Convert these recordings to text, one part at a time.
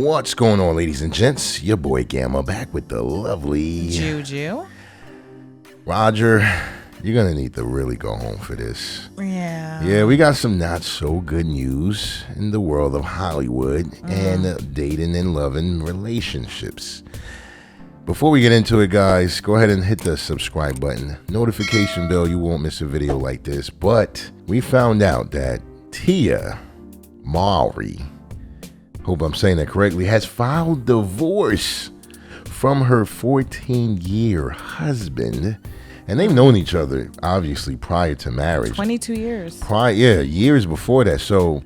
What's going on, ladies and gents? Your boy Gamma back with the lovely Juju. Roger. You're gonna need to really go home for this. Yeah, we got some not so good news in the world of Hollywood and dating and loving relationships. Before we get into it, guys, go ahead and hit the subscribe button, notification bell. You won't miss a video like this. But we found out that Tia Mowry, hope I'm saying that correctly, has filed divorce from her 14-year husband. And they've known each other, obviously, prior to marriage. 22 years. Years before that. So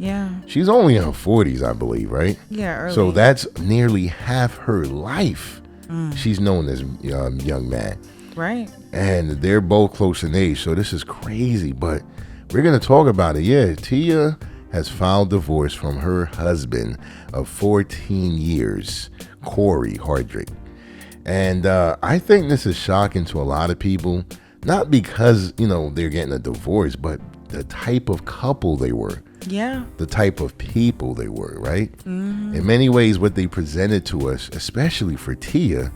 she's only in her 40s, I believe, right? Yeah, early. So that's nearly half her life. She's known as young man. Right. And they're both close in age, so this is crazy. But we're going to talk about it. Yeah, Tia has filed divorce from her husband of 14 years, Cory Hardrict. And I think this is shocking to a lot of people, not because, they're getting a divorce, but the type of couple they were. Yeah. The type of people they were, right? Mm-hmm. In many ways, what they presented to us, especially for Tia,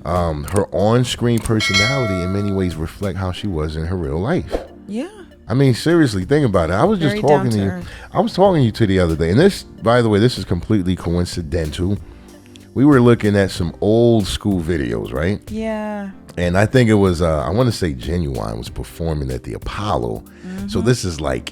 her on-screen personality in many ways reflect how she was in her real life. Yeah. I mean, seriously, think about it. I was just talking to you. I was talking to you the other day, and this, by the way, this is completely coincidental. We were looking at some old school videos, right? Yeah. And I think it was, I want to say Genuine was performing at the Apollo. So this is like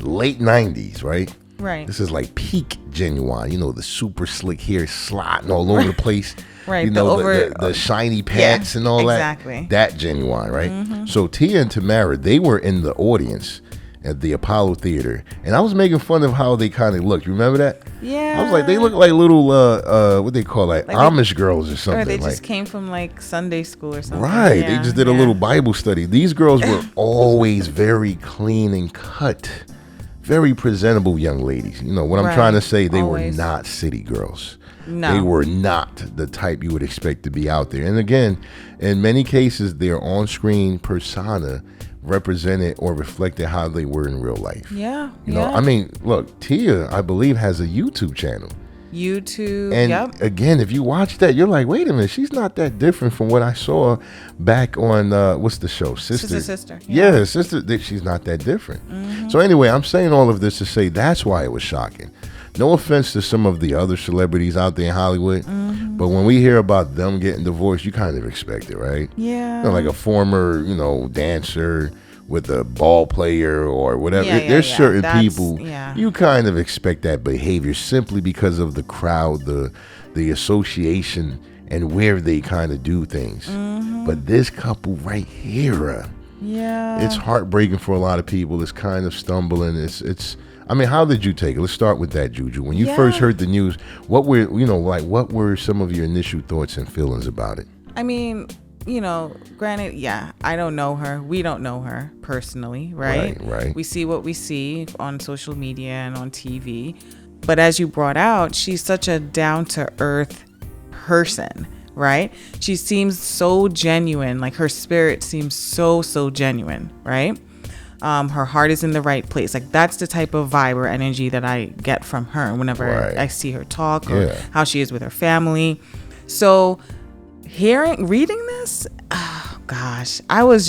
late 90s, right? Right. This is like peak Genuine, the super slick hair slotting all over the place. Right. The shiny pants and all that. Exactly. That Genuine, right? So Tia and Tamara, they were in the audience at the Apollo Theater, and I was making fun of how they kind of looked. You remember that? Yeah. I was like, they look like little, what they call that, like Amish girls or something. Or they like, just came from like Sunday school or something. Right. Yeah. They just did a little Bible study. These girls were always very clean and cut, very presentable young ladies. What I'm trying to say, they were not city girls. No. They were not the type you would expect to be out there. And again, in many cases, their on-screen persona represented or reflected how they were in real life. Yeah. I mean, look, Tia, I believe, has a YouTube channel. And again, if you watch that, you're like, wait a minute, she's not that different from what I saw back on, what's the show? Sister. Yeah, Sister, she's not that different. So anyway, I'm saying all of this to say that's why it was shocking. No offense to some of the other celebrities out there in Hollywood, but when we hear about them getting divorced, you kind of expect it, right? Yeah. Like a former, dancer with a ball player or whatever. There's certain people you kind of expect that behavior simply because of the crowd, the association, and where they kind of do things. But this couple right here, it's heartbreaking for a lot of people. It's kind of stumbling. It's. I mean, how did you take it? Let's start with that, Juju. When you first heard the news, what were some of your initial thoughts and feelings about it? I mean, granted, I don't know her. We don't know her personally, right? Right. We see what we see on social media and on TV. But as you brought out, she's such a down-to-earth person, right? She seems so genuine. Like her spirit seems so genuine, right? Her heart is in the right place. Like that's the type of vibe or energy that I get from her whenever I see her talk or how she is with her family. So reading this, oh gosh, I was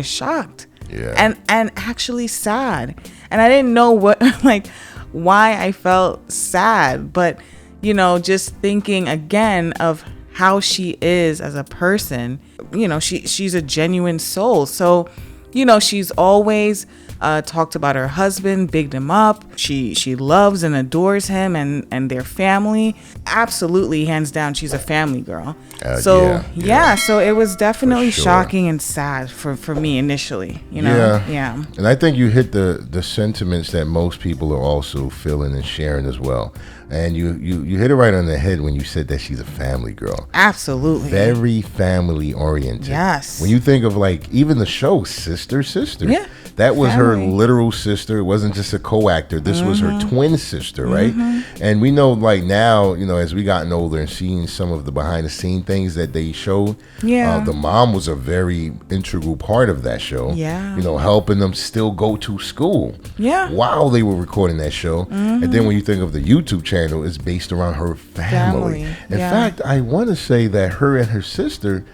shocked. And actually sad. And I didn't know why I felt sad, but just thinking again of how she is as a person, she's a genuine soul. So she's always talked about her husband, bigged him up. She loves and adores him and their family. Absolutely, hands down, she's a family girl. So it was definitely shocking and sad for me initially. Yeah. And I think you hit the sentiments that most people are also feeling and sharing as well. And you hit it right on the head when you said that she's a family girl. Absolutely. Very family oriented. Yes. When you think of even the show Sister. Yeah. That was her Family. literal sister. It wasn't just a co-actor. This was her twin sister, right? And we know, like, now, as we gotten older and seeing some of the behind the scene things that they showed, the mom was a very integral part of that show. Yeah. Helping them still go to school. Yeah. While they were recording that show. And then when you think of the YouTube channel, it's based around her family. In fact, I want to say that her and her sister,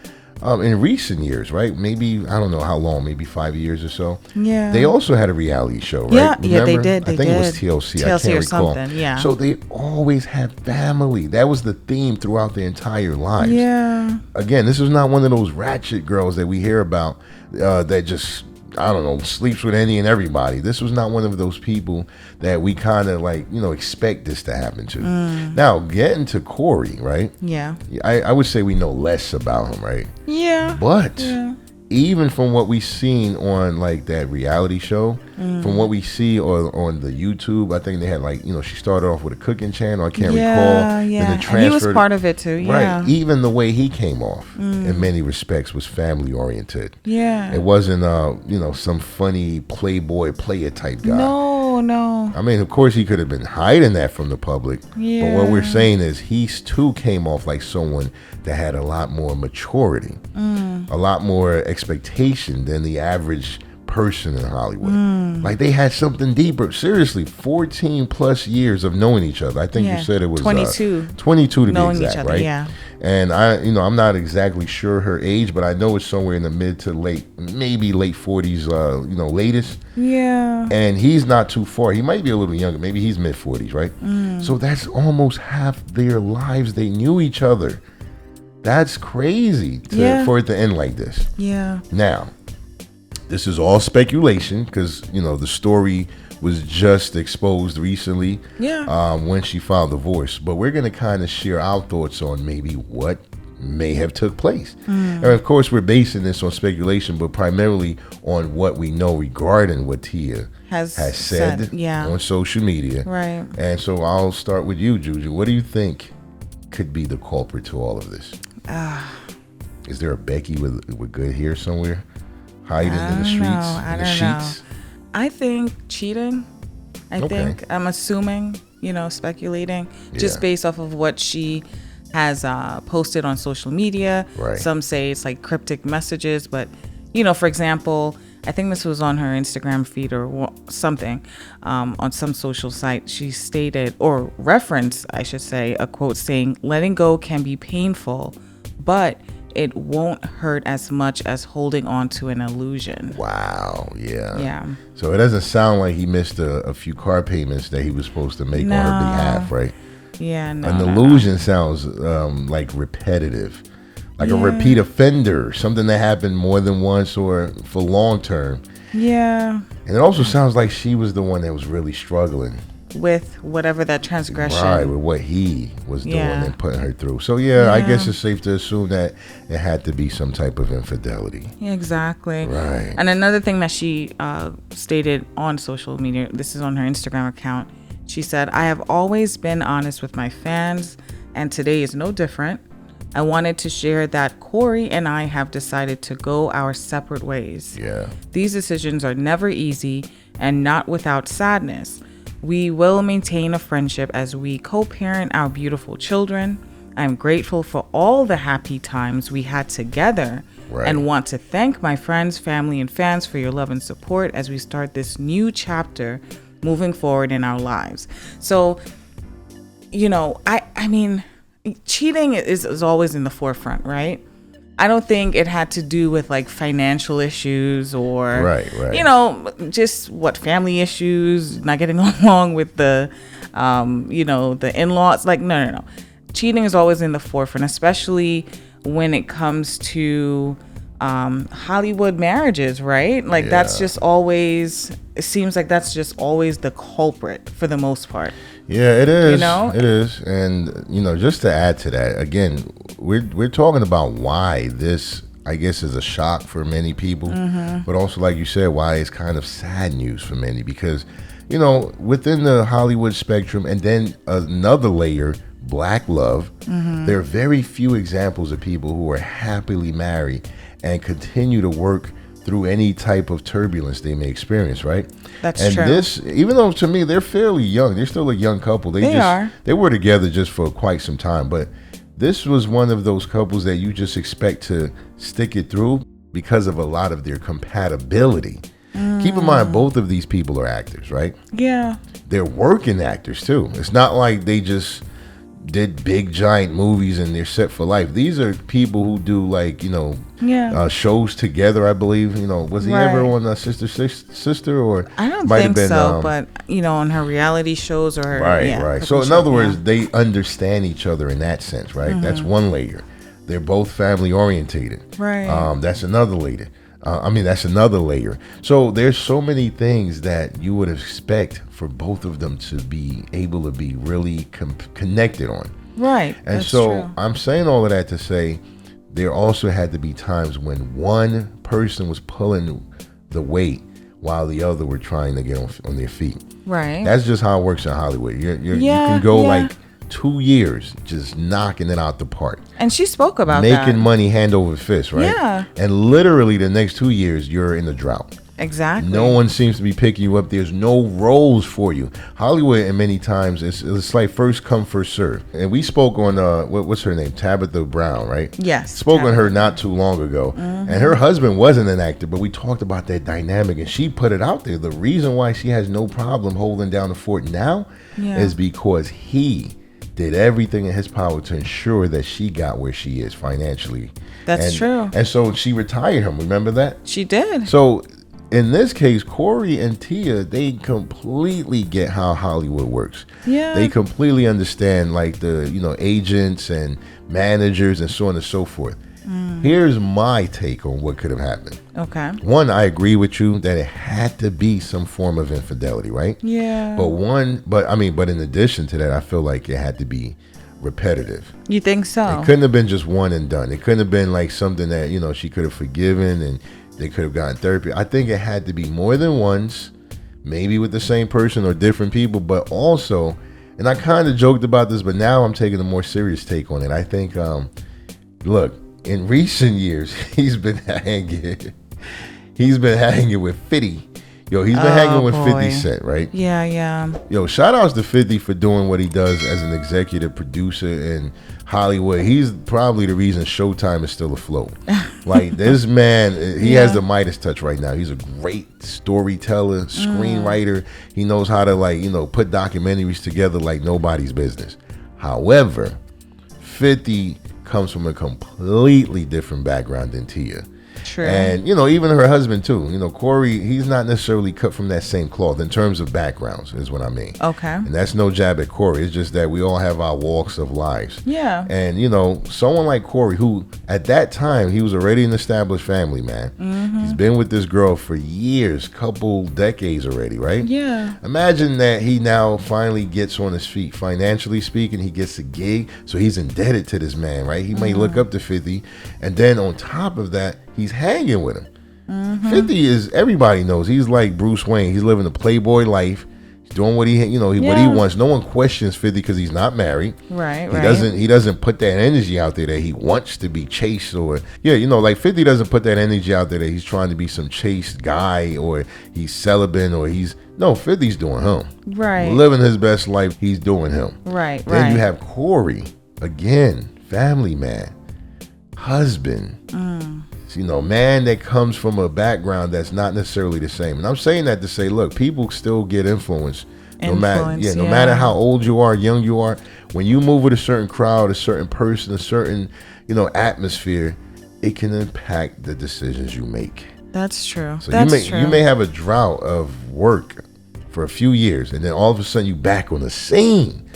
in recent years, right? Maybe, I don't know how long, maybe 5 years or so. Yeah. They also had a reality show, right? Yeah, Remember? they did. I think it was TLC. I can't or recall. something, yeah. So they always had family. That was the theme throughout their entire lives. Yeah. Again, this was not one of those ratchet girls that we hear about that just, I don't know, sleeps with any and everybody. This was not one of those people that we kind of expect this to happen to. Now, getting to Cory, right? Yeah. I would say we know less about him, right? Yeah. But even from what we've seen on that reality show, from what we see on the YouTube, I think they had she started off with a cooking channel. I can't recall. Yeah, and he was part of it too. Yeah. Right. Even the way he came off, in many respects, was family oriented. Yeah. It wasn't some funny playboy player type guy. No. I mean, of course, he could have been hiding that from the public. Yeah. But what we're saying is he too came off like someone that had a lot more maturity, a lot more expectation than the average person in Hollywood. Like they had something deeper. Seriously, 14 plus years of knowing each other. I think you said it was 22. 22 to Knowing be exact, each other, right? yeah. And I'm not exactly sure her age, but I know it's somewhere in the mid to late, maybe late 40s, latest. Yeah. And he's not too far. He might be a little younger. Maybe he's mid 40s, right? So that's almost half their lives. They knew each other. That's crazy for it to end like this. Yeah. Now, this is all speculation because, the story was just exposed recently when she filed divorce. But we're going to kind of share our thoughts on maybe what may have took place. And of course, we're basing this on speculation, but primarily on what we know regarding what Tia has said on social media. Right. And so I'll start with you, Juju. What do you think could be the culprit to all of this? Is there a Becky with good hair somewhere hiding in the streets, in the sheets? I think cheating. I think I'm assuming, speculating just based off of what she has posted on social media. Right. Some say it's like cryptic messages, but for example, I think this was on her Instagram feed or something on some social site. She stated, or referenced, I should say, a quote saying, "Letting go can be painful, but it won't hurt as much as holding on to an illusion." Wow. Yeah. Yeah. So it doesn't sound like he missed a few car payments that he was supposed to make on her behalf, right? Yeah. No. An illusion sounds like repetitive, like a repeat offender, something that happened more than once or for long term. Yeah. And it also sounds like she was the one that was really struggling with whatever that transgression. Right, with what he was doing and putting her through. So, I guess it's safe to assume that it had to be some type of infidelity. Exactly. Right. And another thing that she stated on social media, this is on her Instagram account, she said, "I have always been honest with my fans, and today is no different. I wanted to share that Cory and I have decided to go our separate ways. Yeah. These decisions are never easy and not without sadness. We will maintain a friendship as we co-parent our beautiful children. I'm grateful for all the happy times we had together and want to thank my friends, family, and fans for your love and support as we start this new chapter moving forward in our lives." So, I mean, cheating is always in the forefront, right? I don't think it had to do with like financial issues or, just family issues, not getting along with the, the in-laws. Like, no. Cheating is always in the forefront, especially when it comes to Hollywood marriages, right? Like that's just always, it seems like that's just always the culprit for the most part. Yeah, it is. It is. And, just to add to that, again, we're talking about why this, I guess, is a shock for many people, but also, like you said, why it's kind of sad news for many because, within the Hollywood spectrum and then another layer, Black love, there are very few examples of people who are happily married and continue to work through any type of turbulence they may experience, right? That's and true. This, even though to me they're fairly young, they're still a young couple. They were together just for quite some time, but this was one of those couples that you just expect to stick it through because of a lot of their compatibility. Keep in mind, both of these people are actors, right? Yeah. They're working actors too. It's not like they just did big giant movies and they're set for life. These are people who do like, shows together, I believe. Was he ever on Sister or I don't think so, but on her reality shows or her, right. So in other words, they understand each other in that sense, right? That's one layer. They're both family orientated. Right. That's another layer. That's another layer. So there's so many things that you would expect for both of them to be able to be really connected on. Right. And that's so true. I'm saying all of that to say there also had to be times when one person was pulling the weight while the other were trying to get on their feet. Right. That's just how it works in Hollywood. You can go like 2 years just knocking it out the park. And she spoke about making money hand over fist, right? Yeah. And literally the next 2 years, you're in the drought. Exactly. No one seems to be picking you up. There's no roles for you. Hollywood, and many times, it's like first come, first serve. And we spoke on, what's her name? Tabitha Brown, right? Yes. Spoke on her not too long ago. And her husband wasn't an actor, but we talked about that dynamic, and she put it out there. The reason why she has no problem holding down the fort now is because he did everything in his power to ensure that she got where she is financially. That's true. And so she retired him. Remember that? She did. So in this case, Cory and Tia, they completely get how Hollywood works. Yeah. They completely understand like the, agents and managers and so on and so forth. Here's my take on what could have happened. Okay. One, I agree with you that it had to be some form of infidelity, right? Yeah. But in addition to that, I feel like it had to be repetitive. You think so? It couldn't have been just one and done. It couldn't have been like something that, she could have forgiven and they could have gotten therapy. I think it had to be more than once, maybe with the same person or different people, but also, and I kind of joked about this, but now I'm taking a more serious take on it. I think, look, in recent years, he's been hanging with 50. Yo, he's been hanging with 50 Cent, right? Yeah. Yo, shout outs to 50 for doing what he does as an executive producer in Hollywood. He's probably the reason Showtime is still afloat. Like, this man, he has the Midas touch right now. He's a great storyteller, screenwriter. He knows how to, put documentaries together like nobody's business. However, 50 comes from a completely different background than Tia. True. And, even her husband, too. Cory, he's not necessarily cut from that same cloth in terms of backgrounds, is what I mean. Okay. And that's no jab at Cory. It's just that we all have our walks of lives. Yeah. And, someone like Cory, who at that time, he was already an established family man. He's been with this girl for years, couple decades already, right? Yeah. Imagine that he now finally gets on his feet. Financially speaking, he gets a gig, so he's indebted to this man, right? He may look up to 50. And then on top of that, he's hanging with him. 50 is, everybody knows, he's like Bruce Wayne. He's living a playboy life. He's doing what he wants. No one questions 50 because he's not married. Right. He doesn't put that energy out there that he wants to be chased or 50 doesn't put that energy out there that he's trying to be some chaste guy or he's celibate or 50's doing him. Right. Living his best life. He's doing him. Right. Then you have Cory, again, family man, husband. Man that comes from a background that's not necessarily the same. And I'm saying that to say, look, people still get influenced. No matter how old you are, young you are, when you move with a certain crowd, a certain person, a certain, atmosphere, it can impact the decisions you make. That's true. So you may have a drought of work for a few years, and then all of a sudden you back on the scene.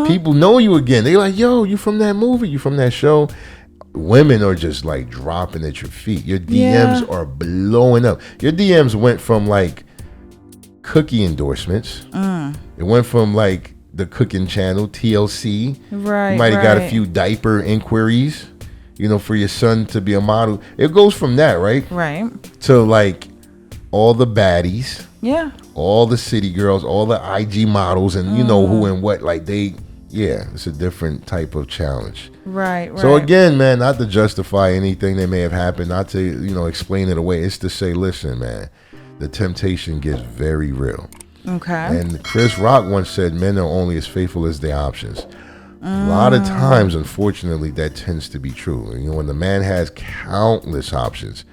People know you again. They're like, yo, you from that movie, you from that show. Women are just like dropping at your feet. Your DMs are blowing up. Your DMs went from like cookie endorsements. It went from like the cooking channel, TLC. Right. You might have got a few diaper inquiries, for your son to be a model. It goes from that, right? Right. To like all the baddies. Yeah. All the city girls, all the IG models, and you know who and what. Like they yeah, it's a different type of challenge. Right. So again, man, not to justify anything that may have happened, not to, explain it away. It's to say, listen, man, the temptation gets very real. Okay. And Chris Rock once said, men are only as faithful as their options. A lot of times, unfortunately, that tends to be true. When the man has countless options,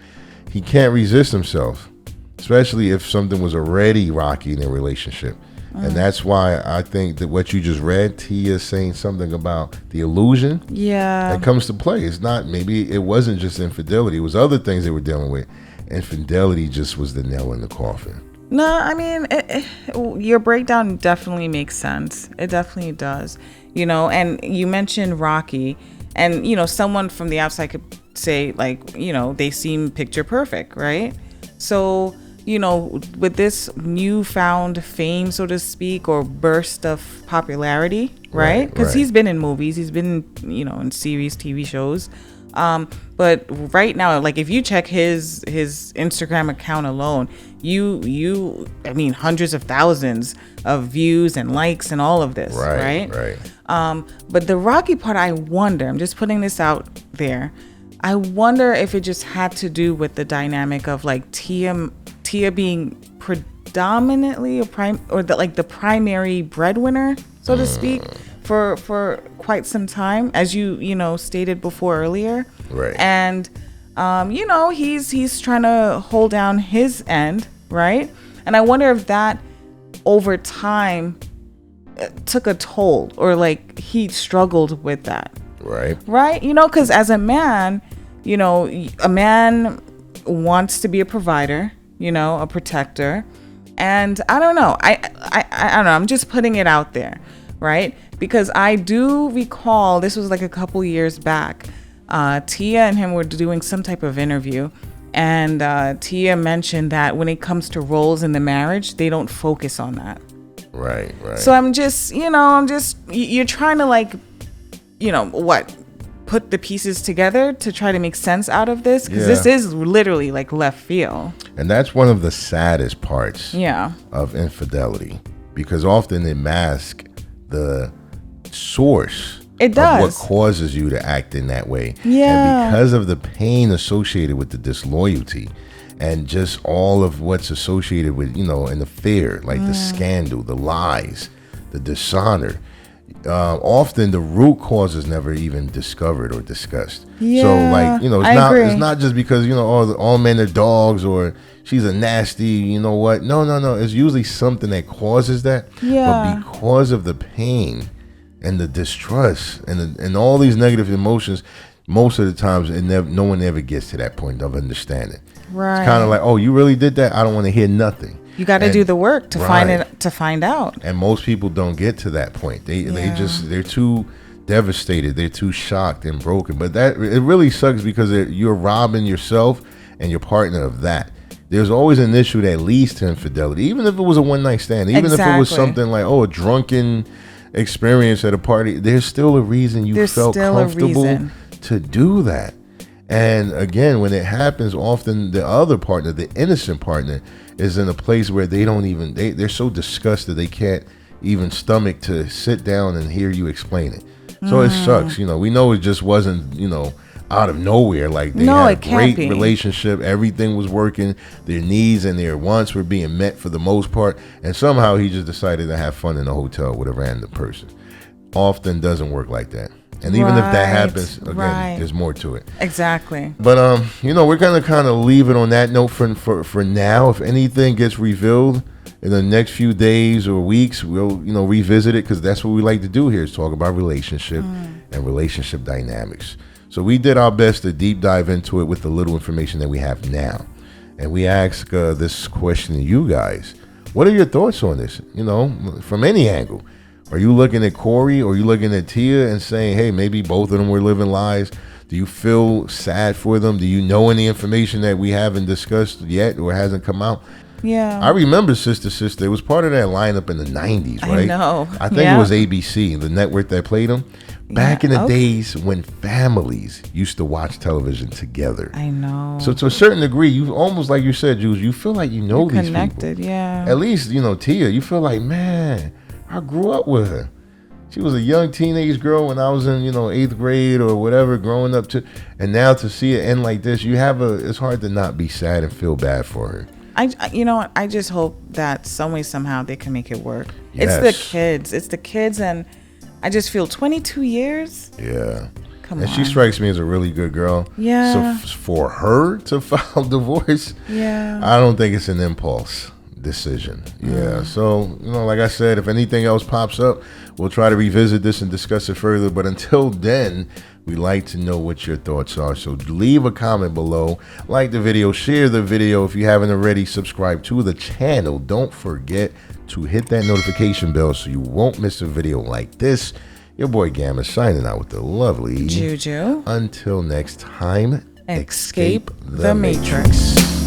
he can't resist himself, especially if something was already rocky in a relationship. And that's why I think that what you just read, Tia is saying something about the illusion that comes to play. It's not, maybe it wasn't just infidelity. It was other things they were dealing with. Infidelity just was the nail in the coffin. No, I mean, your breakdown definitely makes sense. It definitely does. And you mentioned Rocky, and, someone from the outside could say, like, they seem picture perfect, right? So, with this newfound fame, so to speak, or burst of popularity, right? Because he's been in movies, he's been, in series, TV shows. But right now, like, if you check his Instagram account alone, I mean, hundreds of thousands of views and likes and all of this, right? But the Rocky part, I wonder, I'm just putting this out there, I wonder if it just had to do with the dynamic of, like, Tia being predominantly the primary breadwinner, so to speak, for quite some time, as you stated before earlier. Right. And he's trying to hold down his end, right? And I wonder if that over time took a toll, or like he struggled with that. Right. Because as a man, a man wants to be a provider, a protector. And I don't know. I don't know. I'm just putting it out there, right? Because I do recall, this was like a couple years back, Tia and him were doing some type of interview. And Tia mentioned that when it comes to roles in the marriage, they don't focus on that. Right. So I'm just, you're trying to, like, put the pieces together to try to make sense out of this, because this is literally like left field. And that's one of the saddest parts of infidelity, because often it masks the source of what causes you to act in that way. And because of the pain associated with the disloyalty and just all of what's associated with, an affair, like the scandal, the lies, the dishonor, often the root cause is never even discovered or discussed. So, like, it's not just because, all men are dogs, or she's a nasty, what. No. It's usually something that causes that. But because of the pain and the distrust and all these negative emotions, most of the times no one ever gets to that point of understanding. Right. It's kind of like, oh, you really did that? I don't want to hear nothing. You got to do the work to find out. And most people don't get to that point. They're too devastated. They're too shocked and broken. But it really sucks, because you're robbing yourself and your partner of that. There's always an issue that leads to infidelity, even if it was a one night stand, even if it was something like, a drunken experience at a party. There's still a reason you felt comfortable to do that. And again, when it happens, often the other partner, the innocent partner, is in a place where they're so disgusted they can't even stomach to sit down and hear you explain it. So it sucks. We know it just wasn't, out of nowhere. Like, they had a great relationship. Everything was working. Their needs and their wants were being met for the most part. And somehow he just decided to have fun in a hotel with a random person. Often doesn't work like that. And even if that happens, again, there's more to it. Exactly. But we're gonna kind of leave it on that note for now. If anything gets revealed in the next few days or weeks, we'll revisit it, because that's what we like to do here, is talk about relationship and relationship dynamics. So we did our best to deep dive into it with the little information that we have now, and we ask this question to you guys: what are your thoughts on this? From any angle. Are you looking at Cory, or are you looking at Tia and saying, hey, maybe both of them were living lies? Do you feel sad for them? Do you know any information that we haven't discussed yet or hasn't come out? Yeah. I remember Sister Sister. It was part of that lineup in the 90s, right? I know. I think it was ABC, the network that played them. Back in the days when families used to watch television together. I know. So to a certain degree, you almost, like you said, Jules, you feel like You're these connected, people. Yeah. At least, Tia, you feel like, man, I grew up with her. She was a young teenage girl when I was in, 8th grade or whatever, growing up to, and now to see it end like this, it's hard to not be sad and feel bad for her. You know what? I just hope that some way, somehow they can make it work. Yes. It's the kids. And I just feel 22 years. Yeah. Come and on. she strikes me as a really good girl. Yeah. So for her to file divorce, Yeah. I don't think it's an impulse decision. Yeah. So, like I said, if anything else pops up, we'll try to revisit this and discuss it further. But until then, we like to know what your thoughts are. So leave a comment below, like the video, share the video. If you haven't already, subscribe to the channel. Don't forget to hit that notification bell so you won't miss a video like this. Your boy Gamma signing out with the lovely Juju. Until next time, Escape the Matrix.